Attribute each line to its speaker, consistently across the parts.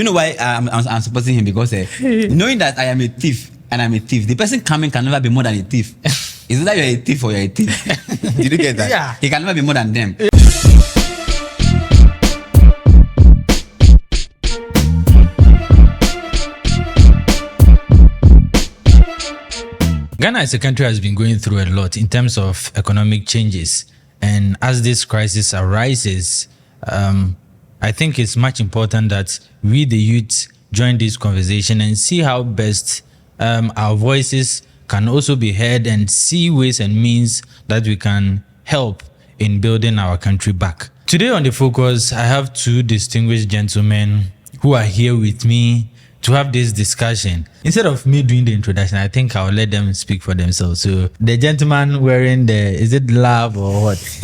Speaker 1: You know why I'm supporting him? Because knowing that I am a thief and I'm a thief, the person coming can never be more than a thief. Is it that you're a thief or you're a thief? Did you get that?
Speaker 2: Yeah.
Speaker 1: He can never be more than them.
Speaker 2: Ghana as a country has been going through a lot in terms of economic changes. And as this crisis arises, I think it's much important that we, the youth, join this conversation and see how best our voices can also be heard and see ways and means that we can help in building our country back. Today on The Focus, I have two distinguished gentlemen who are here with me to have this discussion. Instead of me doing the introduction, I think I'll let them speak for themselves. So the gentleman wearing is it love or what?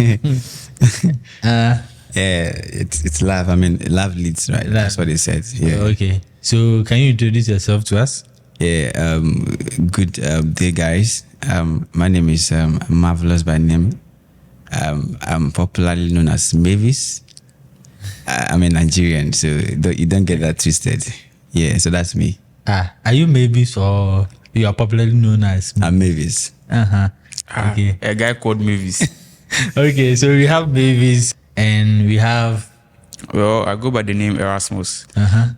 Speaker 1: Yeah, it's love. I mean, love leads, right? That's what they said. Yeah.
Speaker 2: Okay. So can you introduce yourself to us?
Speaker 1: Yeah. Good day, guys. My name is Marvelous by name. I'm popularly known as Mavis. I'm a Nigerian, so you don't get that twisted. Yeah, so that's me.
Speaker 2: Are you Mavis or you are popularly known as?
Speaker 1: I'm Mavis.
Speaker 2: Okay.
Speaker 3: A guy called Mavis.
Speaker 2: Okay, so we have Mavis and we have.
Speaker 3: Well, I go by the name Erasmus,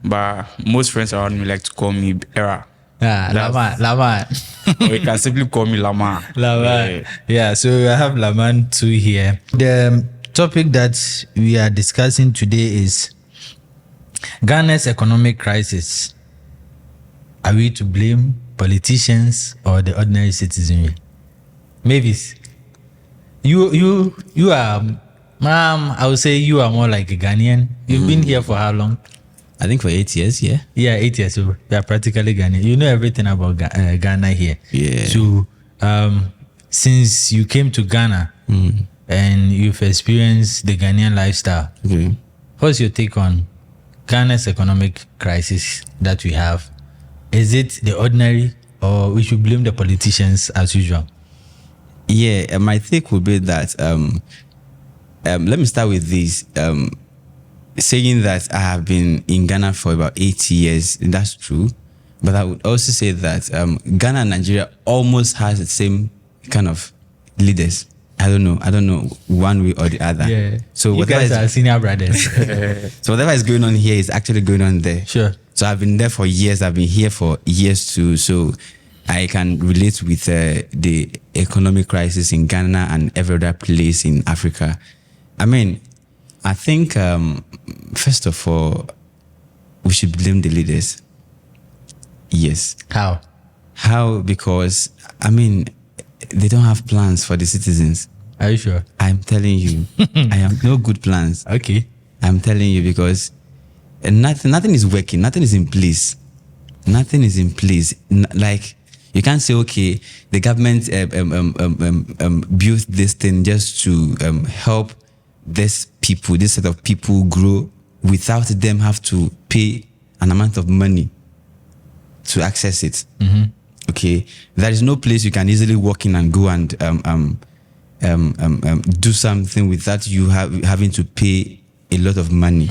Speaker 3: but most friends around me like to call me Era.
Speaker 2: Laman.
Speaker 3: Or you can simply call me Lama.
Speaker 2: Laman. Yeah, so I have Laman too here. The topic that we are discussing today is Ghana's economic crisis. Are we to blame politicians or the ordinary citizenry? Mavis, you are, ma'am, I would say you are more like a Ghanaian. You've been here for how long?
Speaker 1: I think for 8 years, yeah.
Speaker 2: Yeah, 8 years. So you are practically Ghanaian. You know everything about Ghana here.
Speaker 1: Yeah.
Speaker 2: So since you came to Ghana and you've experienced the Ghanaian lifestyle, what's your take on Ghana's economic crisis that we have? Is it the ordinary or we should blame the politicians as usual?
Speaker 1: Yeah, my take would be that let me start with this. Saying that I have been in Ghana for about 8 years, that's true. But I would also say that Ghana and Nigeria almost has the same kind of leaders. I don't know one way or the other.
Speaker 2: Yeah.
Speaker 1: So
Speaker 2: you guys are senior brothers.
Speaker 1: So whatever is going on here is actually going on there.
Speaker 2: Sure.
Speaker 1: So I've been there for years. I've been here for years too. So I can relate with the economic crisis in Ghana and every other place in Africa. I mean, I think, first of all, we should blame the leaders. Yes.
Speaker 2: How?
Speaker 1: Because, I mean, they don't have plans for the citizens.
Speaker 2: Are you sure?
Speaker 1: I'm telling you, I have no good plans.
Speaker 2: Okay.
Speaker 1: I'm telling you because nothing is working. Nothing is in place. Nothing is in place. Like, you can't say, okay, the government built this thing just to help this set of people grow without them have to pay an amount of money to access it. Okay, there is no place you can easily walk in and go and do something without you having to pay a lot of money.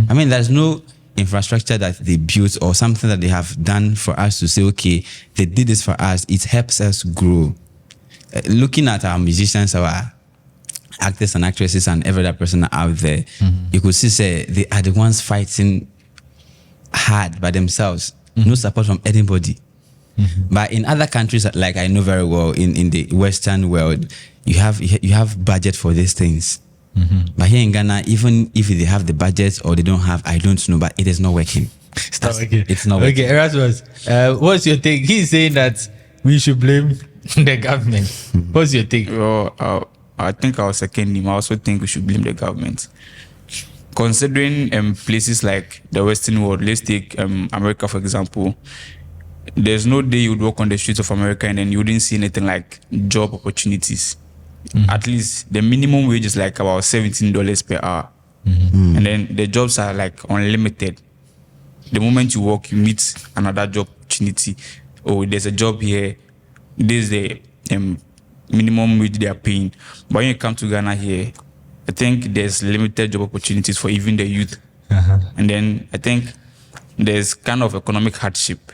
Speaker 1: I mean, there's no infrastructure that they built or something that they have done for us to say, okay, they did this for us. It helps us grow. Looking at our musicians, our actors and actresses and every other person out there, you could see say they are the ones fighting hard by themselves. No support from anybody. But in other countries, like I know very well, in the Western world, you have budget for these things. But here in Ghana, even if they have the budget or they don't have, I don't know, but it is not working.
Speaker 2: It's not working.
Speaker 1: It's not working.
Speaker 2: Okay, Erasmus, what's your take? He's saying that we should blame the government. What's your take?
Speaker 3: Well, I think I'll second him. I also think we should blame the government. Considering places like the Western world, let's take America for example. There's no day you would walk on the streets of America and then you wouldn't see anything like job opportunities. At least the minimum wage is like about $17 per hour. And then the jobs are like unlimited. The moment you walk, you meet another job opportunity. Oh, there's a job here. This is the minimum wage they are paying. But when you come to Ghana here, I think there's limited job opportunities for even the youth. And then I think there's kind of economic hardship.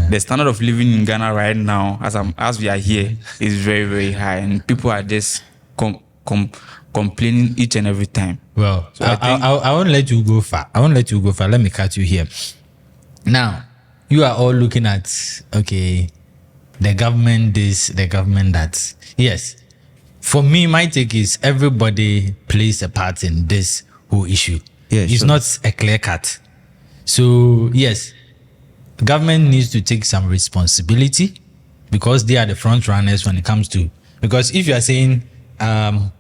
Speaker 3: The standard of living in Ghana right now, as we are here, is very, very high, and people are just complaining each and every time.
Speaker 2: Well,
Speaker 3: So
Speaker 2: I won't let you go far. Let me cut you here. Now, you are all looking at, okay, the government this, the government that. Yes. For me, my take is everybody plays a part in this whole issue.
Speaker 1: Yeah,
Speaker 2: it's
Speaker 1: sure.
Speaker 2: not a clear cut. So, yes, government needs to take some responsibility because they are the front runners when it comes to. Because if you are saying the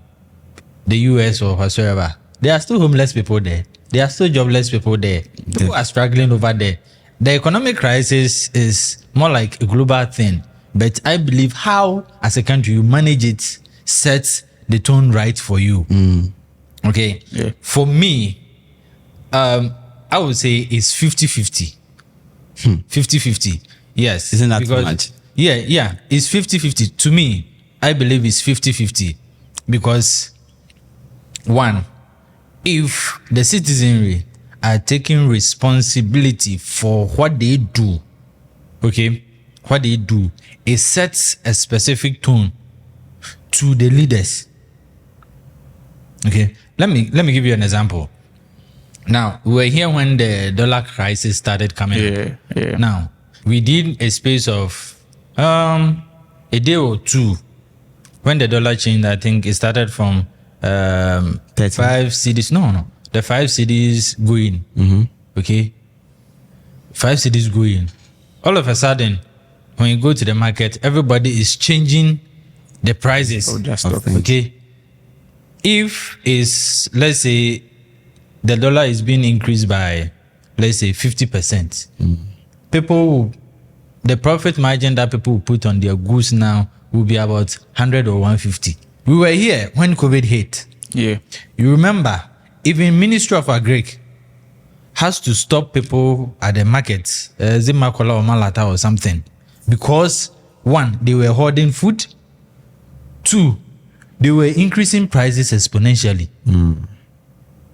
Speaker 2: US or whatsoever, there are still homeless people there. There are still jobless people there. People are struggling over there. The economic crisis is more like a global thing. But I believe how, as a country, you manage it sets the tone right for you. Okay?
Speaker 3: Yeah.
Speaker 2: For me, I would say it's 50-50. 50-50. Yes.
Speaker 1: Isn't that too much?
Speaker 2: Yeah. It's 50-50. To me, I believe it's 50-50. Because, one, if the citizenry are taking responsibility for what they do, okay, what they do, it sets a specific tone to the leaders. Okay, let me give you an example. Now, we were here when the dollar crisis started coming up.
Speaker 3: Yeah.
Speaker 2: Now, we did a space of a day or two when the dollar changed. I think it started from 5 cedis. No. The 5 cedis going. Okay. 5 cedis going. All of a sudden, when you go to the market, everybody is changing the prices.
Speaker 3: Oh, just
Speaker 1: Of
Speaker 3: stop.
Speaker 1: things.
Speaker 2: Okay. If it's, let's say, the dollar is being increased by, let's say, 50%, the profit margin that people will put on their goods now will be about 100 or 150. We were here when COVID hit.
Speaker 3: Yeah.
Speaker 2: You remember, even Ministry of Agric has to stop people at the market, Zimakola or Malata or something, because one, they were hoarding food. Two, they were increasing prices exponentially.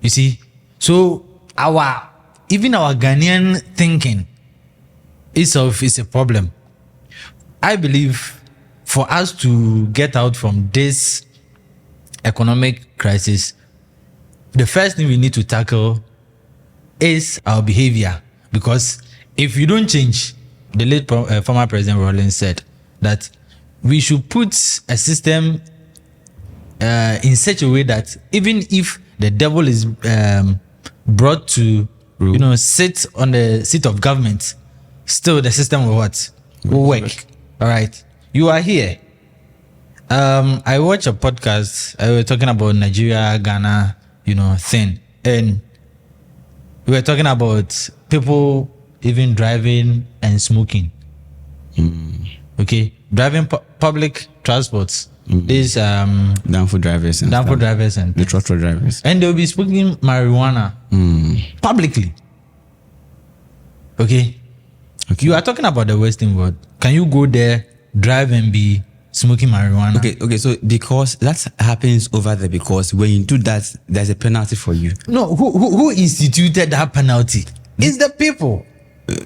Speaker 2: You see, so even our Ghanaian thinking itself is a problem. I believe for us to get out from this economic crisis, the first thing we need to tackle is our behavior. Because if you don't change, the late former President Rawlings said that we should put a system in such a way that even if the devil is brought to sit on the seat of government, still the system will what? Will work. All right. You are here. I watched a podcast. I was talking about Nigeria, Ghana, thing. And we were talking about people even driving and smoking. Okay. Driving public transports. These
Speaker 1: Downfall drivers and
Speaker 2: downfall
Speaker 1: stuff.
Speaker 2: drivers and
Speaker 1: The trotro drivers.
Speaker 2: and they'll be smoking marijuana publicly. Okay. You are talking about the Western world. Can you go there, drive and be smoking marijuana?
Speaker 1: Okay. So because that happens over there, because when you do that, there's a penalty for you.
Speaker 2: No, who instituted that penalty? It's the people.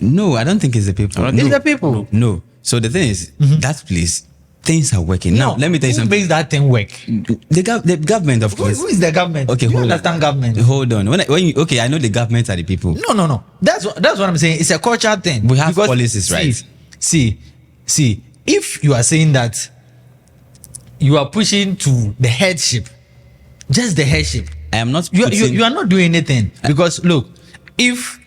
Speaker 1: No, I don't think it's the people.
Speaker 2: It's the people.
Speaker 1: No. So the thing is, that place, things are working. Now, let me tell you
Speaker 2: Who
Speaker 1: something.
Speaker 2: makes that thing work?
Speaker 1: The government, of course.
Speaker 2: Who is the government?
Speaker 1: Okay,
Speaker 2: Do you
Speaker 1: hold on.
Speaker 2: understand government?
Speaker 1: Hold on. I know the government are the people.
Speaker 2: No. That's what I'm saying. It's a cultural thing.
Speaker 1: We have policies, right?
Speaker 2: See. If you are saying that you are pushing to the headship, just the headship,
Speaker 1: I am not.
Speaker 2: you are not doing anything. Because look, if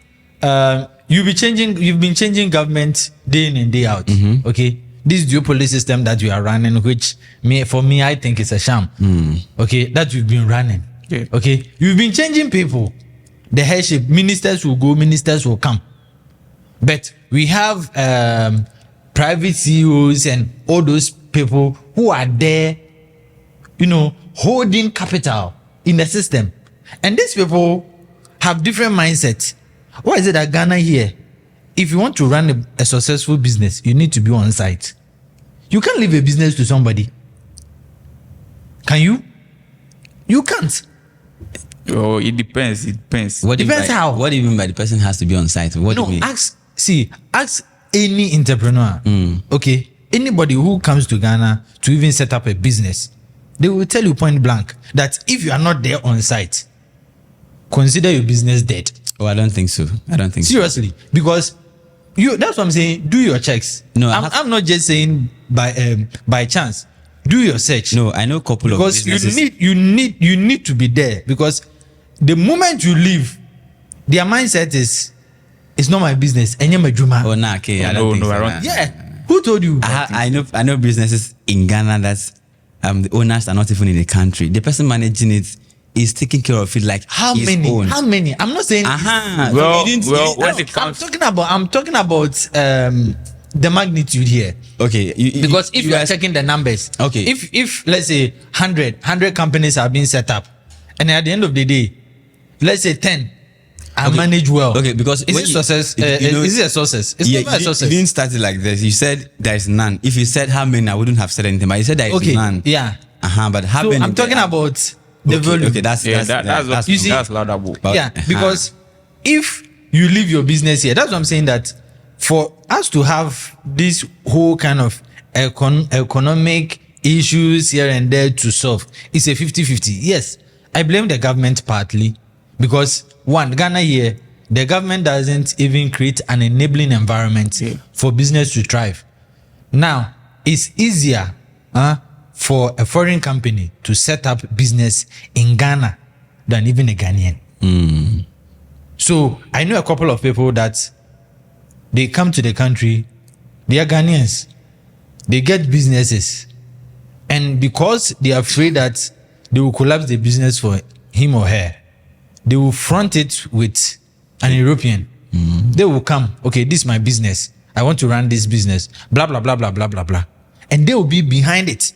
Speaker 2: you've been changing government day in and day out. Okay, this duopoly system that you are running, which for me I think it's a sham. Okay, that you've been running.
Speaker 3: Yeah.
Speaker 2: Okay, you've been changing people. The headship, ministers will go, ministers will come. But we have private CEOs and all those people who are there, holding capital in the system. And these people have different mindsets. Why is it that Ghana here, if you want to run a successful business, you need to be on site. You can't leave a business to somebody. Can you? You can't.
Speaker 3: Oh, it depends. It depends.
Speaker 1: What do you
Speaker 2: Depends
Speaker 1: mean by-
Speaker 2: how.
Speaker 1: What do you mean by the person has to be on site? What do
Speaker 2: No,
Speaker 1: you mean?
Speaker 2: ask any entrepreneur. Okay, anybody who comes to Ghana to even set up a business, they will tell you point blank that if you are not there on site, consider your business dead.
Speaker 1: Oh, I don't think so. I don't think so.
Speaker 2: Seriously, because that's what I'm saying. Do your checks.
Speaker 1: No,
Speaker 2: I'm not just saying by chance. Do your search.
Speaker 1: No, I know a couple of
Speaker 2: because
Speaker 1: businesses.
Speaker 2: you need to be there, because the moment you leave, their mindset is it's not my business.
Speaker 1: Oh, nah, okay. I don't think
Speaker 3: no,
Speaker 1: so.
Speaker 3: I don't-
Speaker 1: Nah.
Speaker 2: Yeah. Who told you?
Speaker 1: I know businesses in Ghana that the owners are not even in the country. The person managing it is taking care of it like
Speaker 2: How
Speaker 1: his
Speaker 2: many?
Speaker 1: own.
Speaker 2: How many? I'm not saying.
Speaker 1: Aha.
Speaker 3: Well,
Speaker 1: So you didn't-
Speaker 3: well,
Speaker 1: you-
Speaker 3: when
Speaker 2: No,
Speaker 3: it comes,
Speaker 2: I'm talking about the magnitude here.
Speaker 1: okay.
Speaker 2: Because if you are
Speaker 1: guys-
Speaker 2: checking the numbers,
Speaker 1: Okay.
Speaker 2: if let's say 100 companies are being set up, and at the end of the day, let's say 10 are managed well.
Speaker 1: Okay, because
Speaker 2: is
Speaker 1: when
Speaker 2: it
Speaker 1: you-
Speaker 2: success?
Speaker 1: you know-
Speaker 2: Is it a success? It's
Speaker 1: yeah,
Speaker 2: never a
Speaker 1: you
Speaker 2: success.
Speaker 1: didn't start it like this. You said there's none. If you said how many, I wouldn't have said anything. But you said there is
Speaker 2: Okay,
Speaker 1: none.
Speaker 2: yeah.
Speaker 1: But how
Speaker 2: So
Speaker 1: many?
Speaker 2: I'm talking about the
Speaker 1: okay,
Speaker 2: volume.
Speaker 1: Okay, that's
Speaker 3: yeah, that's
Speaker 2: You see-
Speaker 3: that's laudable.
Speaker 1: But-
Speaker 2: Yeah, because if you leave your business here, that's what I'm saying, that for us to have this whole kind of economic issues here and there to solve, it's a 50-50. Yes, I blame the government partly, because one, Ghana here, the government doesn't even create an enabling environment for business to thrive. Now, it's easier for a foreign company to set up business in Ghana than even a Ghanaian. So I know a couple of people that they come to the country, they are Ghanaians, they get businesses, and because they are afraid that they will collapse the business for him or her, they will front it with an European. They will come, okay, this is my business, I want to run this business, blah blah blah blah blah blah blah, and they will be behind it.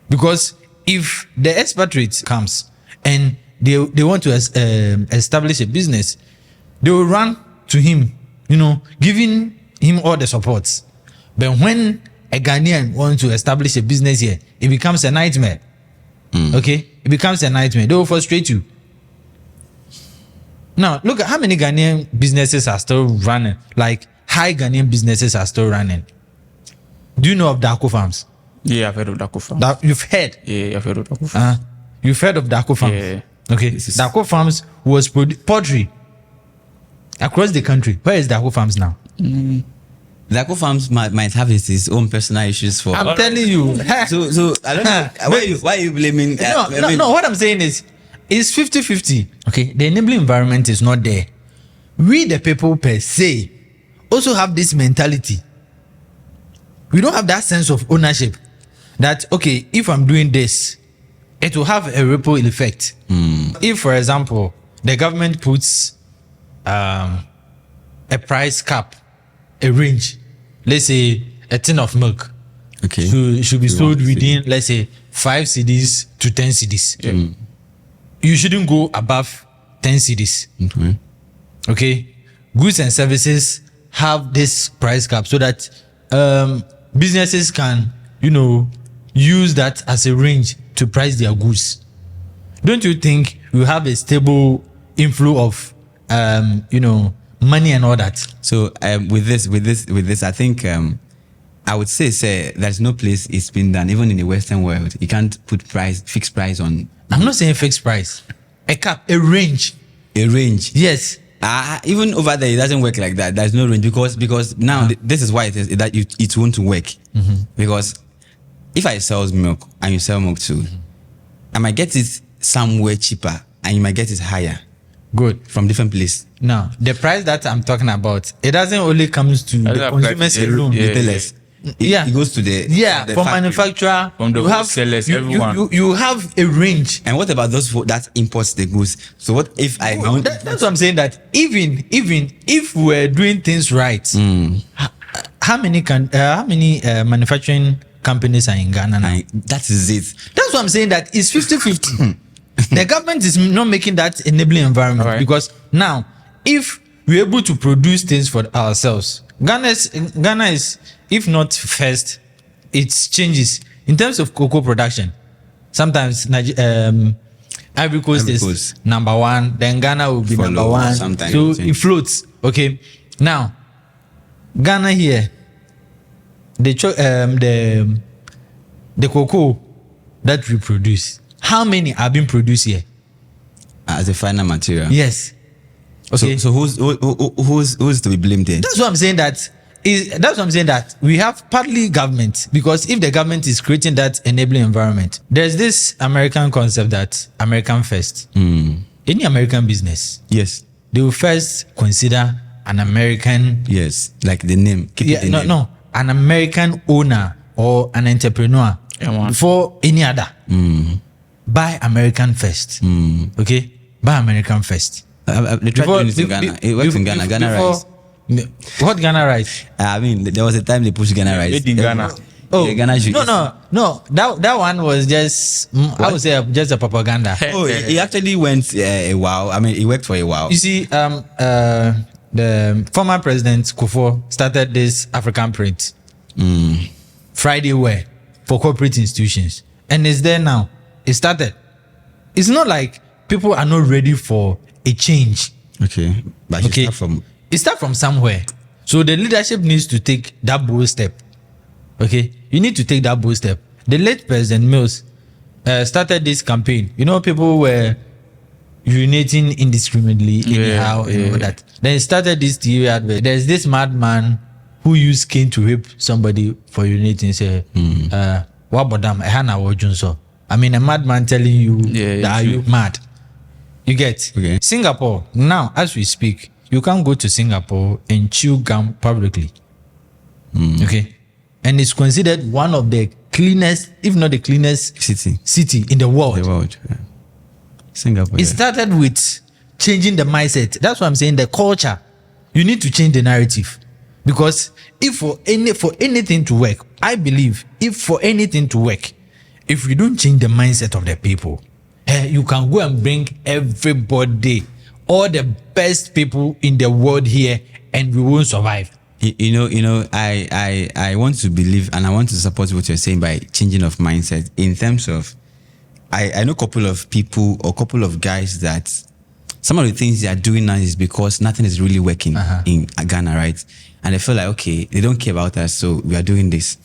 Speaker 2: Because if the expatriate comes and they want to establish a business, they will run to him, giving him all the supports. But when a Ghanaian wants to establish a business here, it becomes a nightmare. Okay? It becomes a nightmare. They will frustrate you. Now, look at how many Ghanaian businesses are still running. Like, high Ghanaian businesses are still running. Do you know of Darko Farms?
Speaker 3: Yeah, I've heard of Darko Farms.
Speaker 2: That you've heard?
Speaker 3: Yeah, I've heard of Darko Farms.
Speaker 2: You've heard of Darko Farms?
Speaker 3: Yeah.
Speaker 2: Okay. Darko Farms was poultry across the country. Where is Darko Farms now?
Speaker 1: Darko Farms might have his own personal issues for.
Speaker 2: I'm telling you.
Speaker 1: So I don't know why are you blaming?
Speaker 2: No. What I'm saying is, it's 50-50. Okay. The enabling environment is not there. We, the people per se, also have this mentality. We don't have that sense of ownership. That, okay, if I'm doing this, it will have a ripple effect. If, for example, the government puts a price cap, a range, let's say a tin of milk,
Speaker 1: Okay.
Speaker 2: should be sold within, let's say, 5 cedis to 10 cedis. You shouldn't go above 10 cedis. Okay? Goods and services have this price cap so that businesses can, use that as a range to price their goods. Don't you think you have a stable inflow of, money and all that?
Speaker 1: So with this, I think I would say there's no place it's been done, even in the Western world. You can't put fixed price on
Speaker 2: I'm not saying fixed price. A cap, a range.
Speaker 1: a range.
Speaker 2: Yes.
Speaker 1: Even over there, it doesn't work like that. There's no range because now this is why it is that it won't work. Because if I sell milk and you sell milk too, I might get it somewhere cheaper and you might get it higher
Speaker 2: Good.
Speaker 1: from different place.
Speaker 2: Now, the price that I'm talking about, it doesn't only comes to the
Speaker 3: Doesn't
Speaker 2: consumers
Speaker 3: apply to
Speaker 2: alone.
Speaker 3: Yeah,
Speaker 1: Retailers. It goes to the
Speaker 2: from
Speaker 1: factory.
Speaker 2: manufacturer,
Speaker 3: From the
Speaker 2: you have
Speaker 3: wholesalers,
Speaker 2: you,
Speaker 3: everyone.
Speaker 2: you have a range.
Speaker 1: And what about those that imports the goods? So what if I want?
Speaker 2: That's what I'm saying. That even if we're doing things right, how many manufacturing companies are in Ghana now?
Speaker 1: That is it.
Speaker 2: That's what I'm saying. That it's 50-50. The government is not making that enabling environment.
Speaker 3: Alright.
Speaker 2: Because now, if we're able to produce things for ourselves, Ghana is, if not first, it changes in terms of cocoa production. Sometimes Ivory Coast
Speaker 1: Ivory
Speaker 2: is
Speaker 1: Coast.
Speaker 2: number one. Then Ghana will be
Speaker 1: Follow
Speaker 2: number one.
Speaker 1: sometime,
Speaker 2: So
Speaker 1: I think.
Speaker 2: it floats. Okay. Now, Ghana here, the cocoa that we produce, how many are being produced here?
Speaker 1: As a final material.
Speaker 2: Yes. Okay.
Speaker 1: So who's to be blamed then?
Speaker 2: That's what I'm saying. That's what I'm saying, that we have partly government, because if the government is creating that enabling environment, there's this American concept that American first. Any American business,
Speaker 1: Yes.
Speaker 2: they will first consider an American,
Speaker 1: Yes. Like the name. Keep it the name.
Speaker 2: an American owner or an entrepreneur before any other. Buy American first. Okay, buy American first.
Speaker 1: They tried doing this in Ghana. It works in Ghana. Ghana rice.
Speaker 2: What Ghana rice?
Speaker 1: I mean, there was a time they pushed Ghana rice.
Speaker 3: Made in Ghana.
Speaker 2: Oh,
Speaker 1: Yeah, Ghana should-
Speaker 2: no. That one was just, I would say, just a propaganda.
Speaker 1: Oh, it actually went a while. I mean, it worked for a while.
Speaker 2: You see, the former president Kufuor started this African print, Friday wear for corporate institutions, and it's there now. It started. It's not like people are not ready for a change.
Speaker 1: Okay. But
Speaker 2: Okay,
Speaker 1: start from
Speaker 2: it starts from somewhere. So the leadership needs to take that bold step. Okay, you need to take that bold step. The late President Mills started this campaign. You know, people were urinating indiscriminately anyhow and all that. Then he started this TV advert. There's this madman who used cane to rape somebody for urinating. Say, "Wabodam ehana wojunso." I mean, a madman telling you that are you mad? You get?
Speaker 1: Okay.
Speaker 2: Singapore now, as we speak, you can't go to Singapore and chew gum publicly. Okay, and it's considered one of the cleanest, if not the cleanest,
Speaker 1: city
Speaker 2: in the world.
Speaker 1: the world. Yeah. Singapore.
Speaker 2: It started with changing the mindset. That's what I'm saying. The culture. You need to change the narrative, because if for anything to work, I believe if for anything to work, if you don't change the mindset of the people, you can go and bring everybody, all the best people in the world here, and we won't survive.
Speaker 1: You know, I want to believe and I want to support what you're saying by changing of mindset in terms of, I know a couple of people or couple of guys that some of the things they are doing now is because nothing is really working in Ghana, right? And they feel like, okay, they don't care about us, so we are doing this.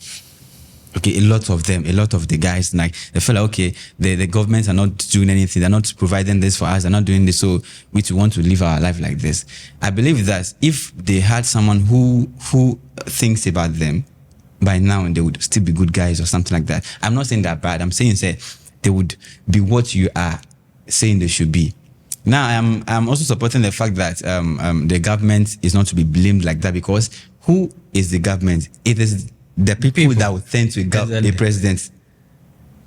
Speaker 1: Okay, a lot of the guys, like, they feel like, okay, the governments are not doing anything, they're not providing this for us, they're not doing this, so we too want to live our life like this. I believe that if they had someone who thinks about them, by now they would still be good guys or something like that. I'm not saying that bad. I'm saying, say, they would be what you are saying they should be. Now, I'm also supporting the fact that the government is not to be blamed like that, because who is the government? It is the people that will tend to the president.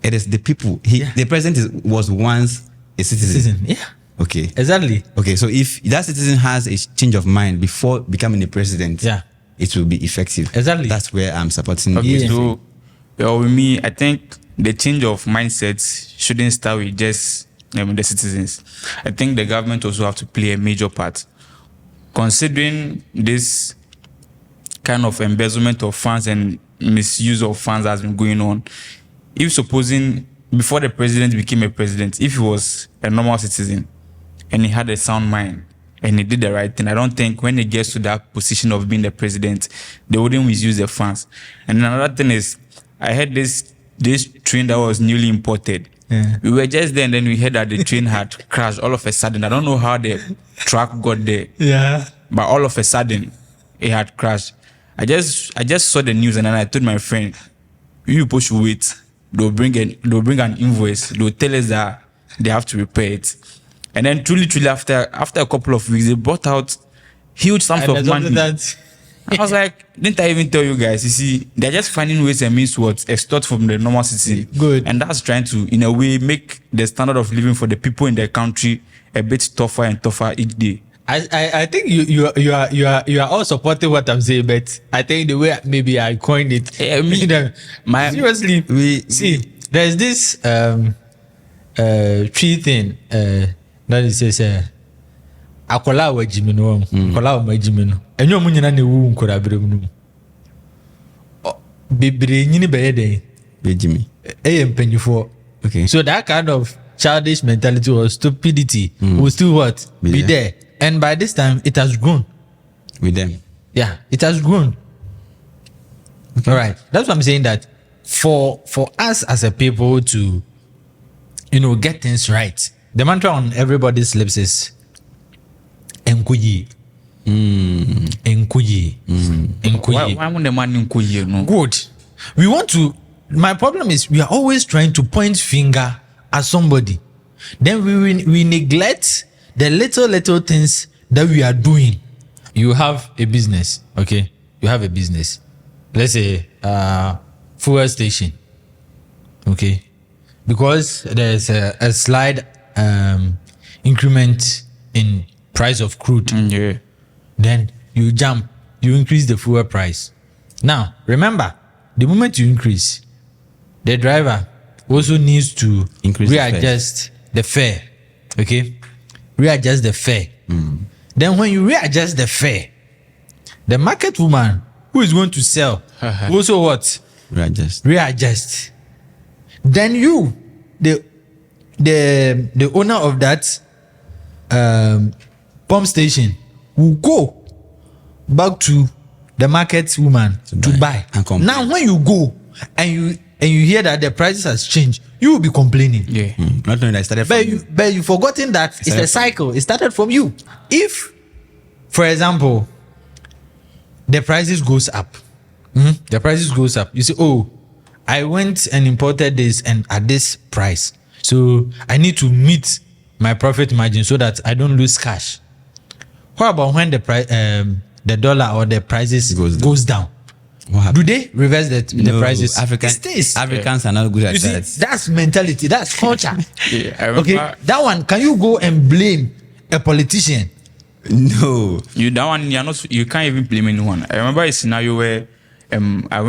Speaker 1: It is the people. The president was once a citizen.
Speaker 2: Yeah.
Speaker 1: Okay.
Speaker 2: Exactly.
Speaker 1: Okay. So if that citizen has a change of mind before becoming a president, it will be effective.
Speaker 2: Exactly.
Speaker 1: That's where I'm supporting.
Speaker 3: Okay, so with me, I think the change of mindsets shouldn't start with just the citizens. I think the government also have to play a major part, considering this kind of embezzlement of funds and misuse of funds has been going on. If supposing before the president became a president, if he was a normal citizen and he had a sound mind and he did the right thing, I don't think when he gets to that position of being the president, they wouldn't misuse the funds. And another thing is, I heard this train that was newly imported.
Speaker 2: Yeah.
Speaker 3: We were just there and then we heard that the train had crashed all of a sudden. I don't know how the truck got there.
Speaker 2: Yeah.
Speaker 3: But all of a sudden, it had crashed. I just saw the news and then I told my friend, you people should wait. They'll bring an invoice. They'll tell us that they have to repair it. And then truly after a couple of weeks, they brought out huge sums of money. I was like, didn't I even tell you guys? You see, they're just finding ways and means to extort from the normal citizen.
Speaker 2: Good.
Speaker 3: And that's trying to, in a way, make the standard of living for the people in the country a bit tougher and tougher each day.
Speaker 2: I think you are all supporting what I'm saying, but I think the way maybe I coined it. Seriously, there's this tree thing that it says akola wa jimino akola wa jimino enyo mu nyina na ewu nkora brem no bebre nyini be den
Speaker 1: Jimmy.
Speaker 2: Empanyifo.
Speaker 1: Okay.
Speaker 2: So that kind of childish mentality or stupidity will still what? Be there. And by this time, it has grown.
Speaker 1: With them.
Speaker 2: Yeah, it has grown. All right. That's what I'm saying, that for us as a people to, get things right, the mantra on everybody's lips is Nkuyi. Nkuyi. Nkuyi.
Speaker 3: Why won't the man Nkuyi? No.
Speaker 2: Good. We want to. My problem is we are always trying to point finger at somebody. Then we neglect the little things that we are doing. You have a business, okay? You have a business. Let's say fuel station, okay? Because there's a slight increment in price of crude.
Speaker 3: Yeah.
Speaker 2: Then you increase the fuel price. Now, remember, the moment you increase, the driver also needs to
Speaker 1: Increase the fare.
Speaker 2: readjust the fare. Okay? Readjust the fare. Then when you readjust the fare, the market woman who is going to sell also what? Readjust. Then you, the owner of that pump station, will go back to the market woman to buy.
Speaker 1: And complain.
Speaker 2: Now when you go and you hear that the prices has changed, you will be complaining.
Speaker 3: Yeah.
Speaker 1: Not knowing that it started from
Speaker 2: But you forgotten that it's a cycle. It started from you. If, for example, the prices goes up, the prices goes up. You say, oh, I went and imported this and at this price, so I need to meet my profit margin so that I don't lose cash. What about when the price, the dollar or the prices goes down?
Speaker 1: What happened?
Speaker 2: Do they reverse the prices?
Speaker 1: Africans are not good at
Speaker 2: You see,
Speaker 1: that.
Speaker 2: that's mentality. That's culture.
Speaker 3: Yeah, I remember.
Speaker 2: Okay, that one. Can you go and blame a politician?
Speaker 1: No.
Speaker 3: That one, you can't even blame anyone. I remember a scenario where I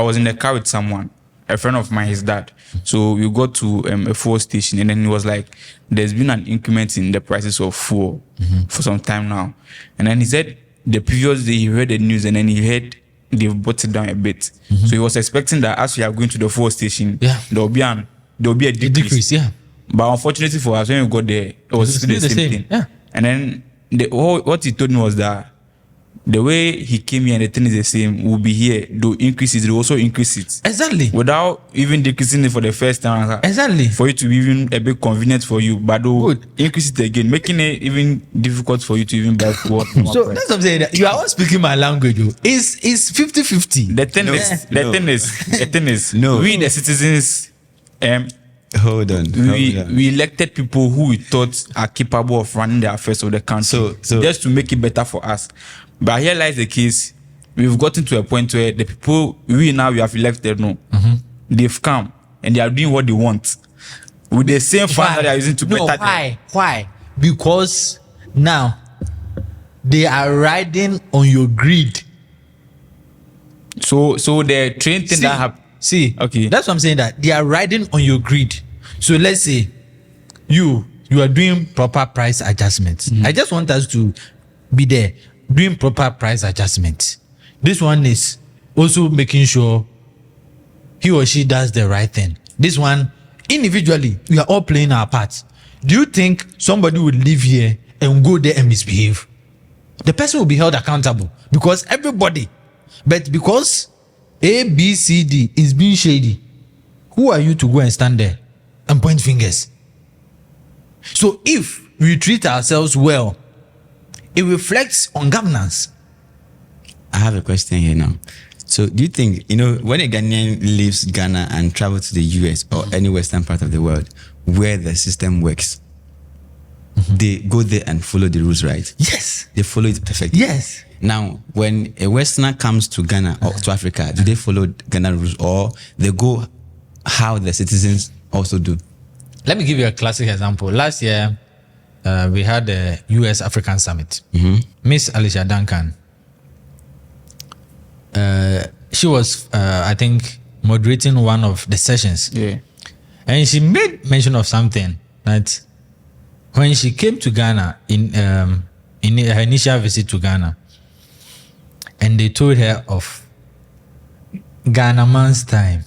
Speaker 3: was in the car with someone, a friend of mine, his dad. So we got to a fuel station, and then he was like, there's been an increment in the prices of fuel for some time now. And then he said the previous day he heard the news, and then he heard they've brought it down a bit. So he was expecting that as we are going to the fuel station, there will be a decrease.
Speaker 2: Yeah.
Speaker 3: But unfortunately for us, when we got there, it was still the same thing.
Speaker 2: Yeah.
Speaker 3: And then what he told me was that the way he came here and the thing is the same, will be here. They'll increase it, they'll also increase it.
Speaker 2: Exactly.
Speaker 3: Without even decreasing it for the first time.
Speaker 2: Exactly.
Speaker 3: For it to be even a bit convenient for you, but they'll
Speaker 2: Good.
Speaker 3: increase it again, making it even difficult for you to even buy food.
Speaker 2: So that's what I'm saying. That you are all speaking my language. It's 50-50.
Speaker 3: The thing is,
Speaker 1: No.
Speaker 3: we the citizens,
Speaker 1: Hold on.
Speaker 3: we elected people who we thought are capable of running the affairs of the country,
Speaker 1: So-
Speaker 3: just to make it better for us. But here lies the case: we've gotten to a point where the people we have elected, they've come and they are doing what they want with the same funds that they are using to better them.
Speaker 2: Why? Because now they are riding on your greed.
Speaker 3: So the train thing that happened.
Speaker 2: See,
Speaker 3: Okay.
Speaker 2: that's what I'm saying, that they are riding on your greed. So let's say you are doing proper price adjustments. I just want us to be there doing proper price adjustments. This one is also making sure he or she does the right thing. This one, individually, we are all playing our parts. Do you think somebody would live here and go there and misbehave? The person will be held accountable because everybody, but because A, B, C, D is being shady, who are you to go and stand there and point fingers? So if we treat ourselves well, it reflects on governance.
Speaker 1: I have a question here now. So do you think, when a Ghanaian leaves Ghana and travels to the US or any Western part of the world where the system works, they go there and follow the rules, right?
Speaker 2: Yes.
Speaker 1: They follow it perfectly.
Speaker 2: Yes.
Speaker 1: Now, when a Westerner comes to Ghana or to Africa, do they follow Ghana rules or they go how the citizens also do?
Speaker 2: Let me give you a classic example. Last year, we had the US African Summit. Miss Alicia Duncan, she was, I think, moderating one of the sessions.
Speaker 3: Yeah.
Speaker 2: And she made mention of something that when she came to Ghana in her initial visit to Ghana, and they told her of Ghana man's time.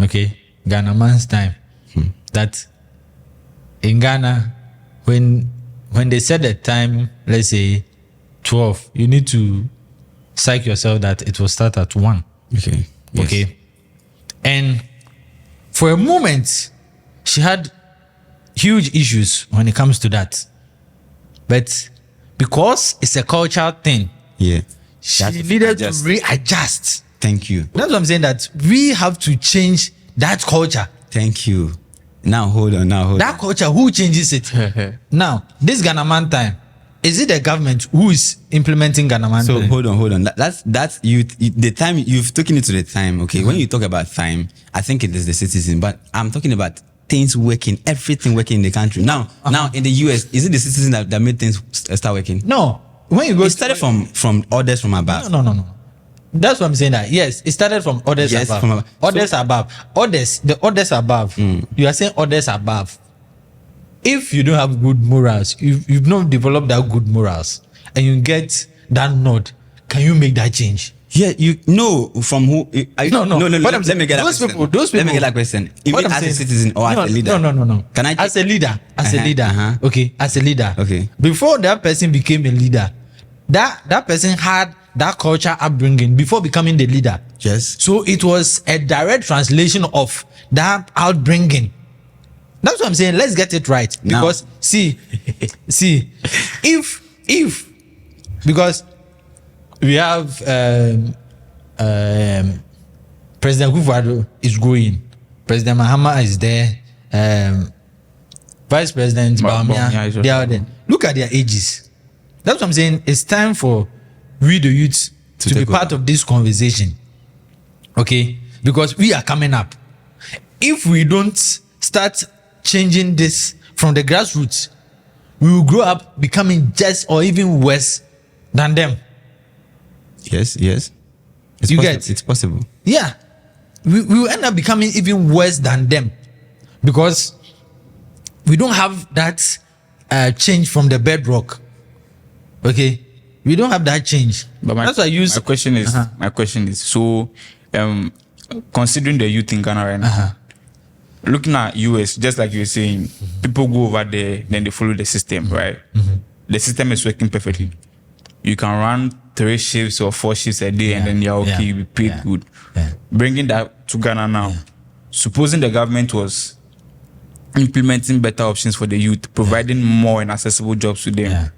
Speaker 2: Okay, Ghana man's time. that in Ghana, when they set the time, let's say 12, you need to psych yourself that it will start at 1.
Speaker 1: Okay. Yes.
Speaker 2: Okay. And for a moment, she had huge issues when it comes to that. But because it's a cultural thing,
Speaker 1: Yeah.
Speaker 2: she
Speaker 1: That's-
Speaker 2: needed to
Speaker 1: adjust.
Speaker 2: readjust.
Speaker 1: Thank you.
Speaker 2: That's what I'm saying, that we have to change that culture.
Speaker 1: Thank you. Now hold on.
Speaker 2: That culture, who changes it? Now, this Ghana Man time, is it the government who is implementing Ghana Man
Speaker 1: So
Speaker 2: time?
Speaker 1: hold on. That's you. The time you've taken it to the time. Okay. When you talk about time, I think it is the citizen, but I'm talking about things working, everything working in the country. Now in the US, is it the citizen that made things start working?
Speaker 2: No. When you go
Speaker 1: It started from orders from above.
Speaker 2: No. That's what I'm saying. That yes, it started from orders
Speaker 1: Yes,
Speaker 2: above.
Speaker 1: from above.
Speaker 2: Orders above. The orders above. You are saying orders above. If you don't have good morals, you've not developed that good morals, and you get that nod, can you make that change?
Speaker 1: Yeah, you know from who?
Speaker 2: No. What I'm
Speaker 1: Let
Speaker 2: saying,
Speaker 1: me get that
Speaker 2: those
Speaker 1: question.
Speaker 2: people.
Speaker 1: Let me get that question.
Speaker 2: What
Speaker 1: Even
Speaker 2: I'm
Speaker 1: as
Speaker 2: saying-
Speaker 1: a citizen or as a leader?
Speaker 2: No.
Speaker 1: Can I?
Speaker 2: As a leader,
Speaker 1: Uh-huh.
Speaker 2: Okay, as a leader.
Speaker 1: Okay.
Speaker 2: Before that person became a leader, that person had that culture upbringing before becoming the leader.
Speaker 1: Yes.
Speaker 2: So it was a direct translation of that outbringing. That's what I'm saying. Let's get it right.
Speaker 1: Now-
Speaker 2: Because see, if because we have President Kufuor is going, President Mahama is there, Vice President
Speaker 3: Bawumia
Speaker 2: Bawumia,
Speaker 3: is
Speaker 2: they are there. Look at their ages. That's what I'm saying. It's time for we the youth to be
Speaker 1: take
Speaker 2: part
Speaker 1: over.
Speaker 2: of this conversation. Okay? Because we are coming up. If we don't start changing this from the grassroots, we will grow up becoming just or even worse than them.
Speaker 1: Yes. It's
Speaker 2: You
Speaker 1: possible.
Speaker 2: get-
Speaker 1: It's possible.
Speaker 2: Yeah. We will end up becoming even worse than them because we don't have that change from the bedrock. Okay? We don't have that change.
Speaker 3: But
Speaker 2: That's why I use.
Speaker 3: my question is so considering the youth in Ghana right now, looking at US, just like you were saying, people go over there, then they follow the system, right? The system is working perfectly. You can run 3 shifts or 4 shifts a day, and then you're okay,
Speaker 2: Yeah.
Speaker 3: you be paid
Speaker 2: Yeah.
Speaker 3: good.
Speaker 2: Yeah.
Speaker 3: Bringing that to Ghana now, supposing the government was implementing better options for the youth, providing more and accessible jobs to them,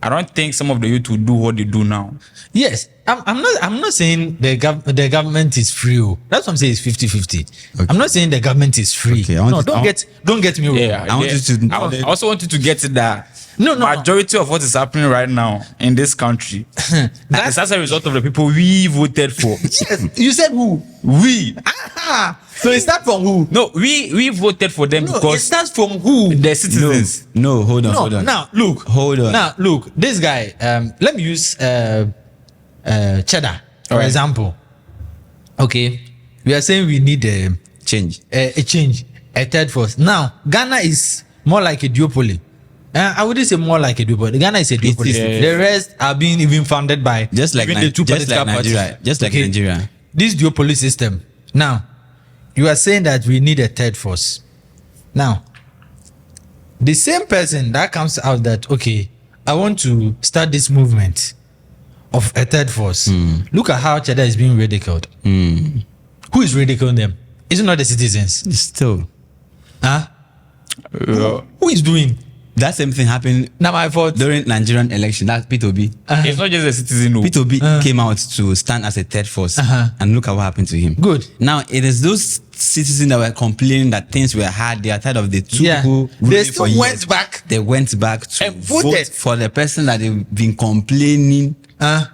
Speaker 3: I don't think some of the youth will do what they do now.
Speaker 2: Yes, I'm not saying the government is free. That's what I'm saying. It's 50-50.
Speaker 1: Okay.
Speaker 2: I'm not saying the government is free.
Speaker 1: Okay, I want
Speaker 2: No,
Speaker 1: to-
Speaker 2: don't get me wrong.
Speaker 1: I want you to-
Speaker 3: I also want you to get it that
Speaker 2: No.
Speaker 3: majority of what is happening right now in this country is as a result of the people we voted for.
Speaker 2: Yes, you said who?
Speaker 3: We
Speaker 2: So it starts from who?
Speaker 3: no, we voted for them
Speaker 2: No, it
Speaker 3: because
Speaker 2: starts from who?
Speaker 3: the citizens.
Speaker 1: No, hold on.
Speaker 2: Now look.
Speaker 1: Hold on.
Speaker 2: Now look. This guy. Let me use Cheddar for
Speaker 3: Alright.
Speaker 2: example. Okay, we are saying we need
Speaker 1: Change.
Speaker 2: a change, a third force. Now Ghana is more like a duopoly. I wouldn't say more like a duopoly. Ghana is a duopoly.
Speaker 1: is.
Speaker 2: The rest are being even funded by
Speaker 1: Just like
Speaker 2: even the two
Speaker 1: just
Speaker 2: political
Speaker 1: like Nigeria.
Speaker 2: parties.
Speaker 1: Just like
Speaker 2: Okay?
Speaker 1: Nigeria.
Speaker 2: This duopoly system. Now, you are saying that we need a third force. Now, the same person that comes out that okay, I want to start this movement of a third force. Look at how Cheddar is being ridiculed. Who is ridiculing them? Is it not the citizens?
Speaker 1: Still,
Speaker 2: Huh?
Speaker 3: Uh,
Speaker 2: Who is doing?
Speaker 1: that same thing happened
Speaker 2: Now my fault.
Speaker 1: during Nigerian election. That's P2B.
Speaker 3: it's not just a citizen. No.
Speaker 1: P2B came out to stand as a third force, and look at what happened to him.
Speaker 2: Good.
Speaker 1: Now it is those citizens that were complaining that things were hard. They are tired of the two
Speaker 2: Yeah.
Speaker 1: people.
Speaker 2: They
Speaker 1: ruling
Speaker 2: still
Speaker 1: for years.
Speaker 2: went back
Speaker 1: They went back to
Speaker 2: and
Speaker 1: vote
Speaker 2: voted.
Speaker 1: for the person that they've been complaining.
Speaker 3: I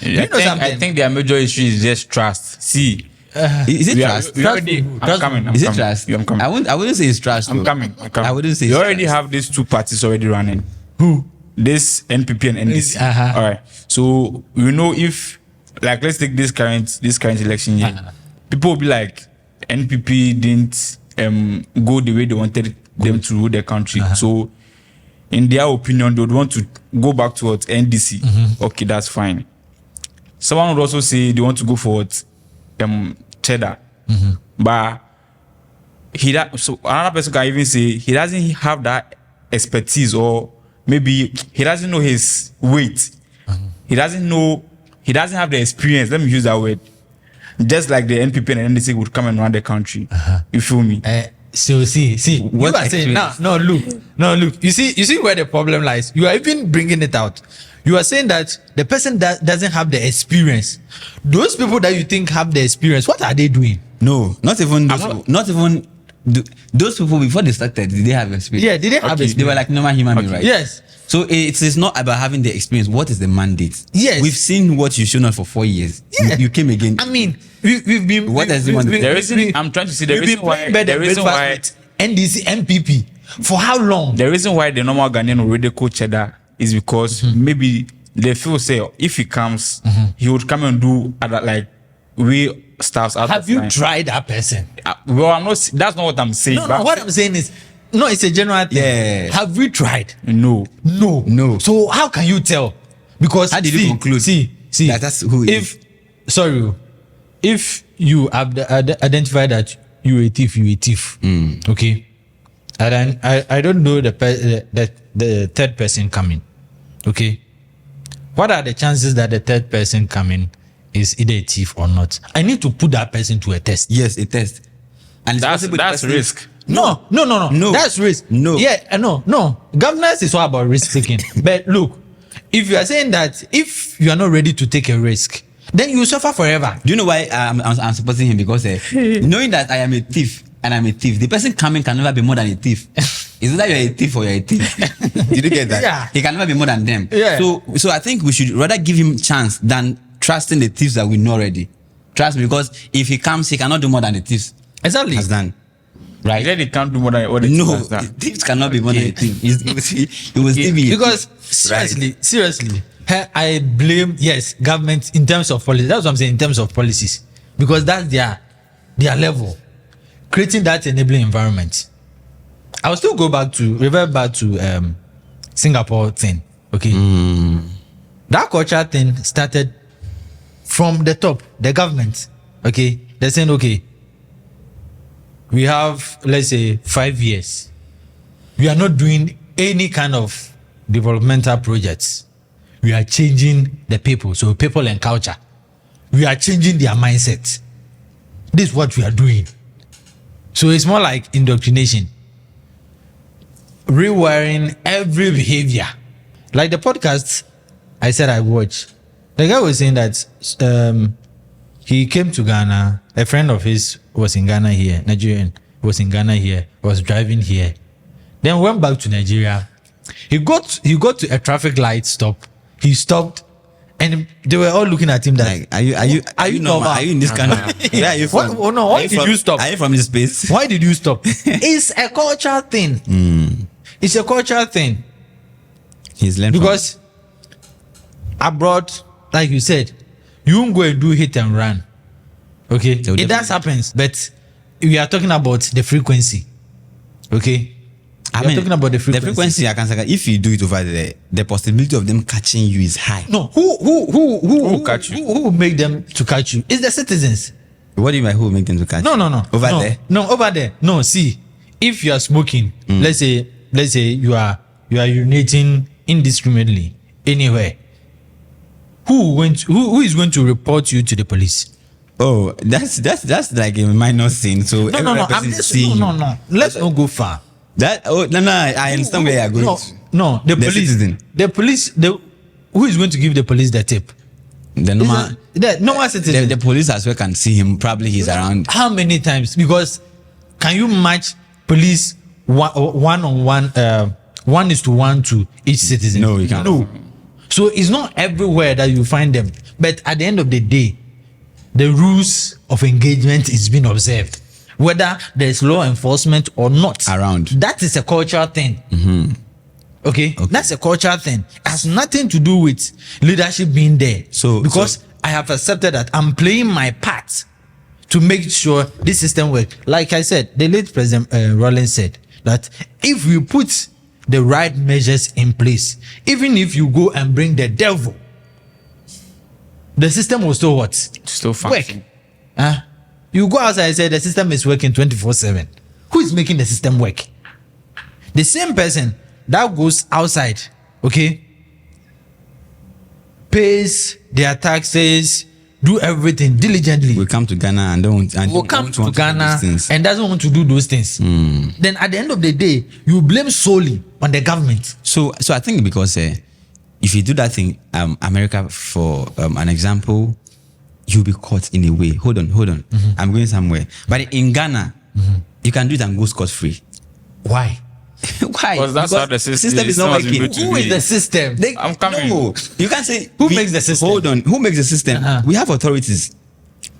Speaker 2: know something?
Speaker 3: I think their major issue is just trust. See,
Speaker 1: Is it
Speaker 3: we are-
Speaker 1: trust?
Speaker 3: we already.
Speaker 2: Trust-
Speaker 3: I'm coming. I'm
Speaker 1: Is it
Speaker 3: coming.
Speaker 1: trust?
Speaker 3: Yeah, I'm coming.
Speaker 1: I wouldn't say it's trust.
Speaker 3: I'm
Speaker 1: though.
Speaker 3: coming. I'm coming.
Speaker 1: I wouldn't say
Speaker 3: you
Speaker 1: it's
Speaker 3: already
Speaker 1: trust.
Speaker 3: have these two parties already running. Who? This NPP and NDC. All right. So we know if, like, let's take this current election year. People will be like, NPP didn't go the way they wanted them to rule the country. So, in their opinion, they would want to go back to what NDC. Okay, that's fine. Someone would also say they want to go for what Cheddar. But so another person can even say he doesn't have that expertise, or maybe he doesn't know his weight. He doesn't have the experience. Let me use that word. Just like the NPP and NDC would come and run the country. You feel me?
Speaker 2: So see,
Speaker 1: What
Speaker 2: you are saying now. Look. You see where the problem lies. You are even bringing it out. You are saying that the person that doesn't have the experience. Those people that you think have the experience, what are they doing?
Speaker 1: No, not even those people before they started. Did they have experience?
Speaker 2: Yeah, did they have experience?
Speaker 1: They were like normal human beings, right?
Speaker 2: Yes.
Speaker 1: So it is not about having the experience. What is the mandate?
Speaker 2: Yes.
Speaker 1: We've seen what you shown us for 4 years.
Speaker 2: Yeah.
Speaker 1: You came again.
Speaker 2: I mean, we've been.
Speaker 1: What does he want to do?
Speaker 3: The reason I'm trying to see the reason why
Speaker 2: NDC MPP for how long?
Speaker 3: the reason why the normal Ghanaian already coach Cheddar is because maybe they feel say if he comes, he would come and do other like we staffs out.
Speaker 2: Have you tried that person?
Speaker 3: Well, I'm not. That's not what I'm saying.
Speaker 2: No. What I'm saying is, no, it's a general thing.
Speaker 1: Yeah.
Speaker 2: Have we tried?
Speaker 3: No.
Speaker 2: No. So how can you tell? Because
Speaker 1: How did you conclude?
Speaker 2: See,
Speaker 1: that's who it is?
Speaker 2: If you have identified that you're a thief, okay, and then I don't know the third person coming, okay. What are the chances that the third person coming is either a thief or not? I need to put that person to a test.
Speaker 1: Yes, a test. And it's
Speaker 3: That's
Speaker 1: possible the person-
Speaker 3: risk.
Speaker 2: No. That's risk.
Speaker 1: No.
Speaker 2: Yeah, no. Governance is all about risk taking. But look, if you are saying that if you are not ready to take a risk, then you suffer forever.
Speaker 1: Do you know why I'm supporting him? Because knowing that I am a thief and I'm a thief, the person coming can never be more than a thief. It's either you're a thief or you're a thief. Did you get that?
Speaker 2: Yeah.
Speaker 1: He can never be more than them.
Speaker 2: Yeah.
Speaker 1: So I think we should rather give him chance than trusting the thieves that we know already. Trust me, because if he comes, he cannot do more than the thieves
Speaker 2: Exactly.
Speaker 1: has done.
Speaker 3: Right. Then he can't do more than what
Speaker 1: No,
Speaker 3: has done.
Speaker 1: thieves cannot be more than a thief. He will still be a
Speaker 2: Because
Speaker 1: thief.
Speaker 2: seriously, I blame government in terms of policy. That's what I'm saying in terms of policies, because that's their level, creating that enabling environment. I'll still revert back to Singapore thing. Okay, that culture thing started from the top, the government. Okay, they're saying okay, we have, let's say, 5 years. We are not doing any kind of developmental projects. We are changing the people. So people and culture. We are changing their mindset. This is what we are doing. So it's more like indoctrination. Rewiring every behavior. Like the podcast I said I watched. The guy was saying that he came to Ghana. A friend of his was in Ghana here, Nigerian, was in Ghana here, was driving here. Then went back to Nigeria. He got to a traffic light stop. He stopped, and they were all looking at him like,
Speaker 1: Are you normal? Are you in this country? Where are you from?
Speaker 2: What? Oh, no, why did you stop?
Speaker 1: Are you from this space?
Speaker 2: Why did you stop? It's a cultural thing. It's a cultural thing.
Speaker 1: He's learned
Speaker 2: Because abroad, like you said, you won't go and do hit and run. Okay,
Speaker 1: So
Speaker 2: it does happens, but we are talking about the frequency. Okay, we are talking about the frequency.
Speaker 1: The frequency, I can say, if you do it over there, the possibility of them catching you is high.
Speaker 2: No, who
Speaker 3: catch you?
Speaker 2: Who make them to catch you? It's the citizens.
Speaker 1: What do you mean? Who will make them to catch?
Speaker 2: No.
Speaker 1: Over
Speaker 2: No,
Speaker 1: there.
Speaker 2: No, over there. No, see, if you are smoking, let's say you are urinating indiscriminately anywhere, who is going to report you to the police?
Speaker 1: Oh, that's like a minor sin. So
Speaker 2: No.
Speaker 1: every person seeing you.
Speaker 2: No. Let's not go far.
Speaker 1: That no. I understand where you are going. to.
Speaker 2: No. The police.
Speaker 1: Citizen.
Speaker 2: The police. Who is going to give the police the tip?
Speaker 1: The normal.
Speaker 2: The normal citizen.
Speaker 1: The police as well can see him. Probably he's around.
Speaker 2: How many times? Because can you match police one on one, 1:1 to each citizen?
Speaker 1: No, you can't.
Speaker 2: No. So it's not everywhere that you find them. But at the end of the day, the rules of engagement is being observed, whether there's law enforcement or not
Speaker 1: Around.
Speaker 2: That is a cultural thing. Okay, that's a cultural thing. It has nothing to do with leadership being there. Because I have accepted that I'm playing my part to make sure this system works. Like I said, the late President Rollins said that if we put the right measures in place, even if you go and bring the devil, the system will still what?
Speaker 3: Still
Speaker 2: Work.
Speaker 3: function.
Speaker 2: You go outside and say the system is working 24/7. Who is making the system work? The same person that goes outside, okay, pays their taxes, do everything diligently.
Speaker 1: We come to Ghana and
Speaker 2: Will come to
Speaker 1: want do
Speaker 2: Ghana
Speaker 1: these things.
Speaker 2: and doesn't want to do those things. Then at the end of the day, you blame solely on the government.
Speaker 1: So I think because if you do that thing, America, for an example, you'll be caught in a way. Hold on. I'm going somewhere. But in Ghana, you can do it and go scot-free.
Speaker 2: Why?
Speaker 1: Why?
Speaker 3: Because that's how the system
Speaker 1: is not
Speaker 3: is
Speaker 1: working.
Speaker 3: built to
Speaker 2: Who is
Speaker 3: be.
Speaker 2: the system?
Speaker 3: I'm coming.
Speaker 1: No, you can't say
Speaker 2: Who makes the system?
Speaker 1: Hold on. Who makes the system?
Speaker 2: Uh-huh.
Speaker 1: We have authorities.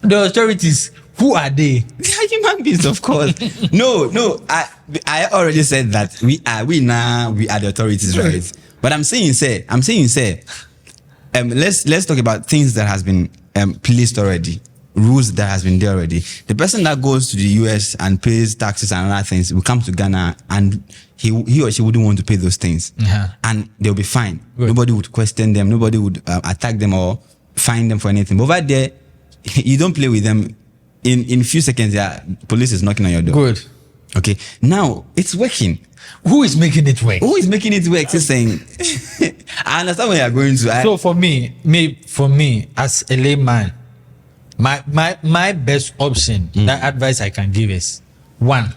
Speaker 2: The authorities, who are they?
Speaker 1: They are human beings, of course. No. I already said that we are the authorities, right? But I'm saying, let's talk about things that has been placed already, rules that has been there already. The person that goes to the US and pays taxes and other things will come to Ghana and he or she wouldn't want to pay those things, and they'll be fine.
Speaker 2: Good.
Speaker 1: Nobody would question them. Nobody would attack them or fine them for anything. But over there, you don't play with them. In few seconds, police is knocking on your door.
Speaker 2: Good.
Speaker 1: Okay, now it's working.
Speaker 2: Who is making it work?
Speaker 1: Who is making it work? He's saying, I understand where you're going to.
Speaker 2: So for me, as a layman, my best option, that advice I can give is, one,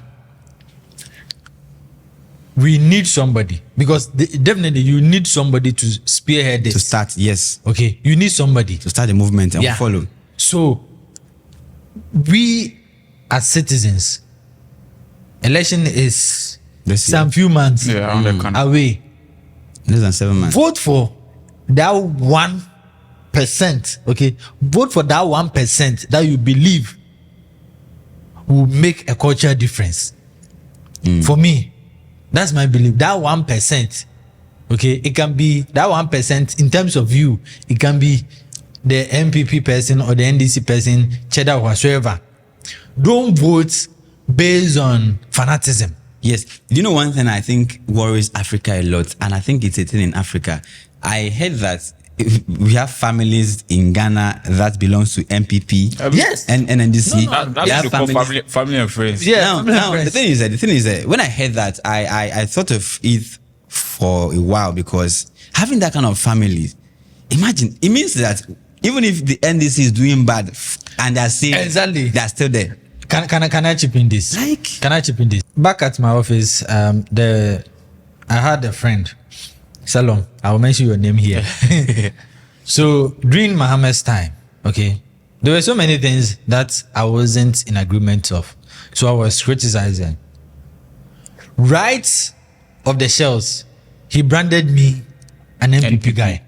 Speaker 2: we need somebody, because definitely you need somebody to spearhead this.
Speaker 1: to start, yes,
Speaker 2: Okay, you need somebody.
Speaker 1: to start the movement and follow.
Speaker 2: So we as citizens, election is
Speaker 1: This
Speaker 2: some few months
Speaker 3: Yeah, around the corner.
Speaker 2: away.
Speaker 1: Less than 7 months.
Speaker 2: Vote for that 1%. Okay, vote for that 1% that you believe will make a cultural difference. For me, that's my belief. That 1%. Okay, it can be that 1% in terms of you. It can be the MPP person or the NDC person, cheddar or whatsoever. Don't vote based on fanaticism.
Speaker 1: Yes. Do you know one thing I think worries Africa a lot? And I think it's a thing in Africa. I heard that we have families in Ghana that belongs to MPP.
Speaker 2: Yes.
Speaker 1: And NDC.
Speaker 2: No,
Speaker 3: That's
Speaker 1: They have
Speaker 3: what you call
Speaker 1: families.
Speaker 3: family and friends.
Speaker 2: Yeah.
Speaker 1: Now,
Speaker 2: family and
Speaker 1: the
Speaker 2: friends.
Speaker 1: thing is that when I heard that, I thought of it for a while, because having that kind of family, imagine, it means that even if the NDC is doing bad and they're saying
Speaker 2: Exactly.
Speaker 1: they're still there.
Speaker 2: Can I chip in this?
Speaker 1: Like-
Speaker 2: Can I chip in this? Back at my office, I had a friend, Salom. I'll mention your name here. So during Mohammed's time, okay, there were so many things that I wasn't in agreement of. So I was criticizing. Right of the shells, he branded me an MPP guy.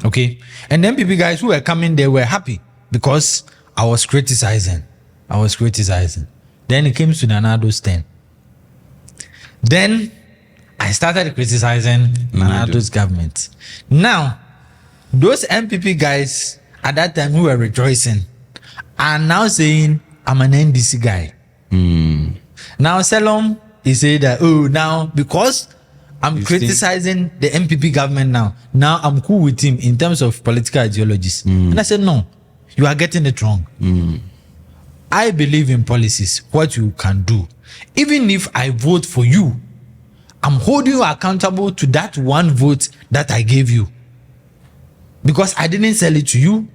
Speaker 2: Okay, and the MPP guys who were coming, they were happy because I was criticizing. Then it came to Nanado's turn. Then I started criticizing Nanado's government. Now, those MPP guys at that time who were rejoicing are now saying I'm an NDC guy. Now Salom, he said that, now because I'm criticizing the MPP government now I'm cool with him in terms of political ideologies. And I said, no, you are getting it wrong. I believe in policies, what you can do. Even if I vote for you, I'm holding you accountable to that one vote that I gave you. Because I didn't sell it to you.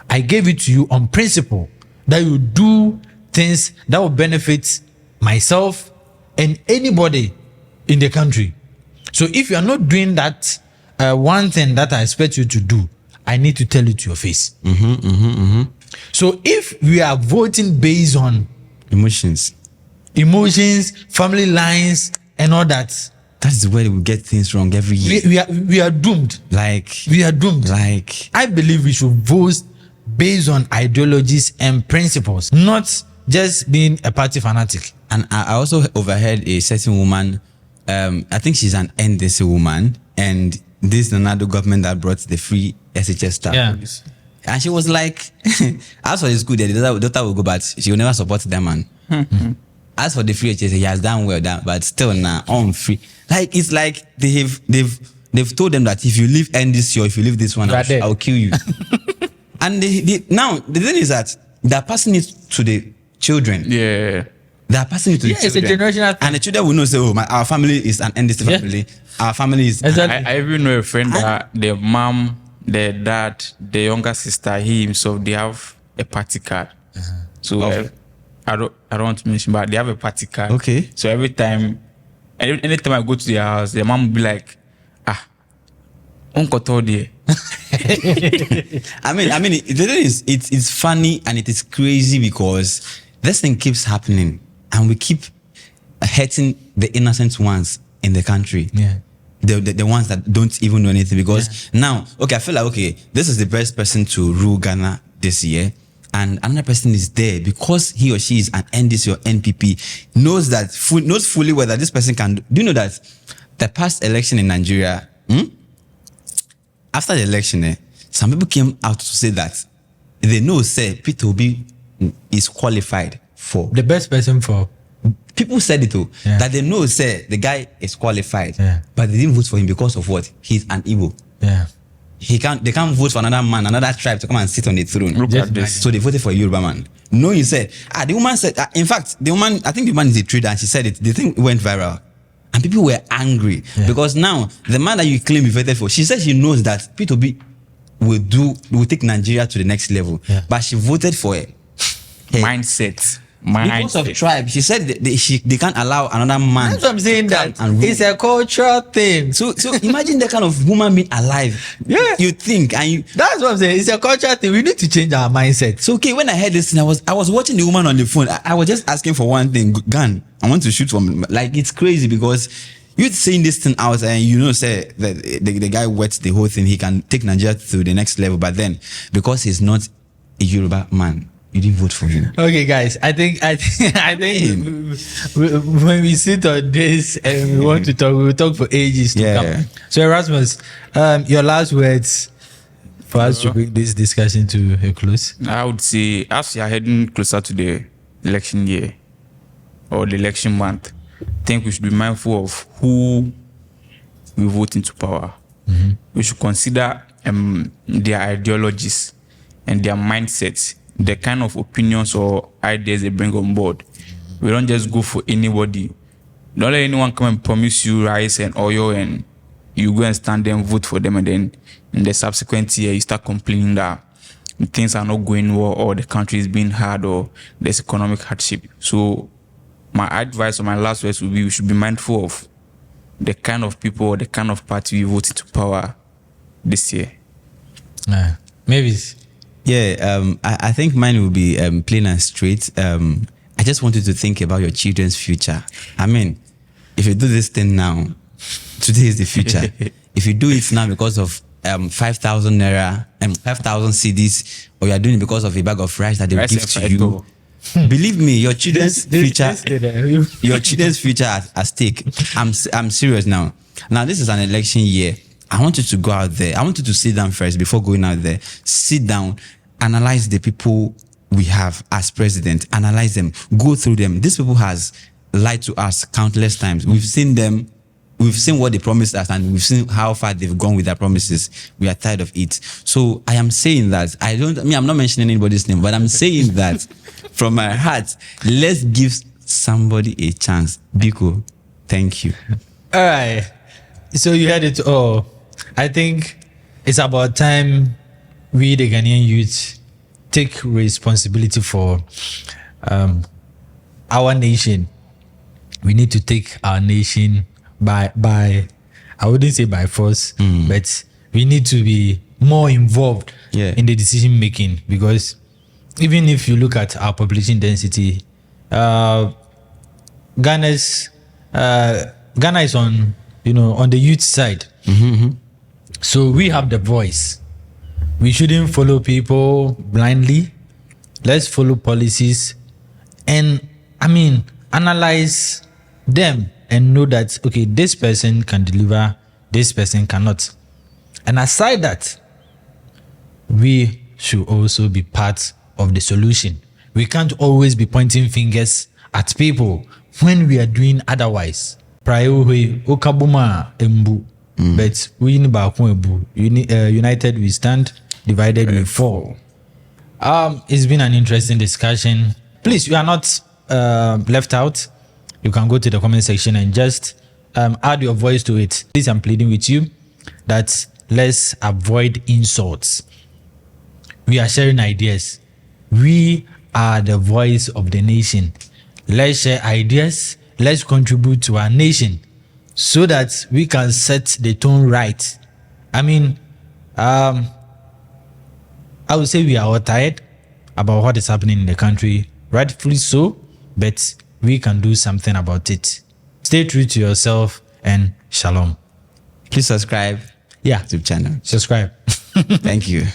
Speaker 2: I gave it to you on principle that you do things that will benefit myself and anybody in the country. So if you are not doing that one thing that I expect you to do, I need to tell it to your face. So if we are voting based on
Speaker 1: Emotions.
Speaker 2: family lines, and all that,
Speaker 1: That is where we get things wrong every year.
Speaker 2: we are doomed. We are doomed. I believe we should vote based on ideologies and principles, not just being a party fanatic.
Speaker 1: And I also overheard a certain woman, I think she's an NDC woman, and this Nanado government that brought the free SHS staff.
Speaker 2: Yeah.
Speaker 1: And she was like, as for the school, the daughter will go, but she will never support them, man. As for the free HSA, he has done well, but still now on free. Like, it's like they've told them that if you leave NDC or if you leave this one, I'll kill you. And now the thing is that they're passing it to the children.
Speaker 3: Yeah.
Speaker 1: They are passing it to the
Speaker 2: Yeah, it's a
Speaker 1: children.
Speaker 2: generational thing.
Speaker 1: And the children will know, say, oh, our family is an NDC
Speaker 2: Yeah.
Speaker 1: family. Our family is...
Speaker 2: Exactly.
Speaker 3: I even know a friend that the mom, the dad, the younger sister, he himself, they have a party card. So I don't want to mention, but they have a party card.
Speaker 1: Okay.
Speaker 3: So every time, anytime I go to their house, their mom will be like, Uncle Toddy.
Speaker 1: I mean, the thing is, it's funny and it is crazy because this thing keeps happening and we keep hurting the innocent ones in the country.
Speaker 2: Yeah.
Speaker 1: The ones that don't even know anything because now, okay, I feel like, okay, this is the best person to rule Ghana this year. And another person is there because he or she is an NDC or NPP, knows fully whether this person can. Do you know that the past election in Nigeria, after the election, some people came out to say that they know, say, Peter Obi is qualified for.
Speaker 2: The best person for.
Speaker 1: People said it too,
Speaker 2: Yeah.
Speaker 1: that they know, say, the guy is qualified,
Speaker 2: Yeah.
Speaker 1: but they didn't vote for him because of what? He's an Igbo.
Speaker 2: Yeah.
Speaker 1: They can't vote for another man, another tribe to come and sit on the throne.
Speaker 3: Look
Speaker 2: Just
Speaker 3: at this.
Speaker 1: So they voted for a Yoruba man. No, you said, the woman said, in fact, the woman, I think the woman is a trader and she said it, the thing went viral. And people were angry because now the man that you claim you voted for, she said she knows that P2B will take Nigeria to the next level.
Speaker 2: Yeah.
Speaker 1: But she voted for it.
Speaker 3: Mindset.
Speaker 1: Because of tribe. She said they can't allow another man.
Speaker 2: That's what I'm saying.
Speaker 1: to come
Speaker 2: That
Speaker 1: and rule.
Speaker 2: it's a cultural thing.
Speaker 1: So imagine the kind of woman being alive.
Speaker 2: Yeah.
Speaker 1: You think and you.
Speaker 2: That's what I'm saying. It's a cultural thing. We need to change our mindset.
Speaker 1: So okay, when I heard this thing, I was watching the woman on the phone. I was just asking for one thing, gun. I want to shoot from like it's crazy because you saying this thing out and you know say that the guy wets the whole thing. He can take Nigeria to the next level, but then because he's not a Yoruba man, you didn't vote for him.
Speaker 2: Okay, guys. I think when we sit on this and we want to talk, we will talk for ages to
Speaker 1: Yeah.
Speaker 2: come. So Erasmus, your last words for us to bring this discussion to a close.
Speaker 3: I would say, as you are heading closer to the election year or the election month, I think we should be mindful of who we vote into power. We should consider their ideologies and their mindsets, the kind of opinions or ideas they bring on board. We don't just go for anybody. Don't let anyone come and promise you rice and oil and you go and stand there and vote for them, and then in the subsequent year you start complaining that things are not going well or the country is being hard or there's economic hardship. So my advice or my last words would be we should be mindful of the kind of people or the kind of party we vote into power this year.
Speaker 2: Maybe.
Speaker 1: Yeah, I think mine will be plain and straight. I just want you to think about your children's future. I mean, if you do this thing now, today is the future. If you do it now because of 5,000 naira and 5,000 CDs, or you are doing it because of a bag of rice that they will
Speaker 3: Rice
Speaker 1: give
Speaker 3: and
Speaker 1: to
Speaker 3: fried
Speaker 1: you,
Speaker 3: dough.
Speaker 1: believe me, your children's future,
Speaker 2: This-
Speaker 1: your children's future at stake. I'm serious now. Now this is an election year. I want you to go out there. I want you to sit down first before going out there. Sit down, analyze the people we have as president. Analyze them. Go through them. These people has lied to us countless times. We've seen them. We've seen what they promised us, and we've seen how far they've gone with their promises. We are tired of it. So I am saying that I'm not mentioning anybody's name, but I'm saying that from my heart, let's give somebody a chance. Biko, thank you.
Speaker 2: All right. So you heard it all. I think it's about time we, the Ghanaian youth, take responsibility for our nation. We need to take our nation by I wouldn't say by force, but we need to be more involved in the decision making, because even if you look at our population density, Ghana is on the youth side. So we have the voice. We shouldn't follow people blindly. Let's follow policies and analyze them and know that, okay, this person can deliver, this person cannot. And aside that, we should also be part of the solution. We can't always be pointing fingers at people when we are doing otherwise. Okabuma embu, but we united we stand, divided we fall. It's been an interesting discussion. Please, you are not left out, you can go to the comment section and just add your voice to it. Please, I'm pleading with you that let's avoid insults. We are sharing ideas. We are the voice of the nation. Let's share ideas. Let's contribute to our nation so that we can set the tone right. I mean, I would say we are all tired about what is happening in the country, rightfully so, but we can do something about it. Stay true to yourself and shalom.
Speaker 1: Please subscribe.
Speaker 2: Yeah,
Speaker 1: YouTube channel.
Speaker 2: subscribe.
Speaker 1: Thank you.